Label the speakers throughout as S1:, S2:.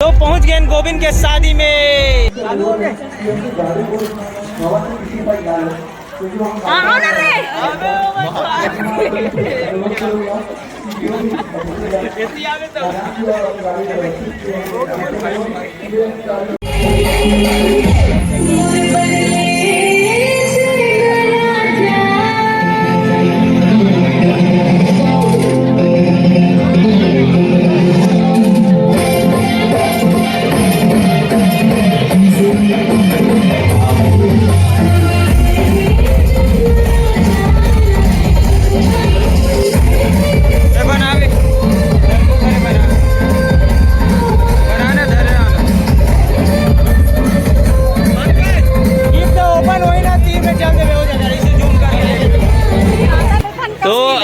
S1: तो पहुंच गए गोविंद के शादी में।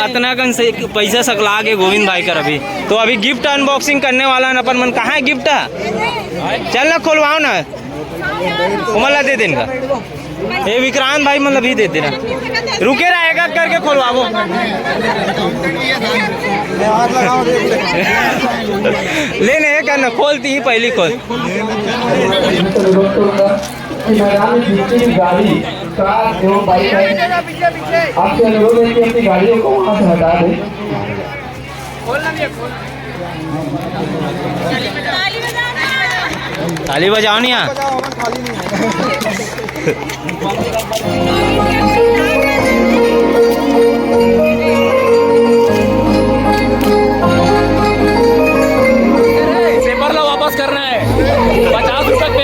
S1: अतनागंज से पैसा सकला के गोविंद भाई कर अभी तो अभी गिफ्ट अनबॉक्सिंग करने वाला न अपन मन कहाँ है गिफ्ट चल ना खोलवाओ ना उमला दे देना ये विक्रांत भाई मतलब ही दे देना रुके रहेगा करके खोलवाओ लेने है करना खोलती ही पहली खोल
S2: गाड़ी कार एवं बाइक है आपसे अनुरोध है कि अपनी गाड़ियों को वहां से हटा दें।
S1: ताली बजाओ नहीं यहाँ पेपर लो वापस करना है 50 रुपए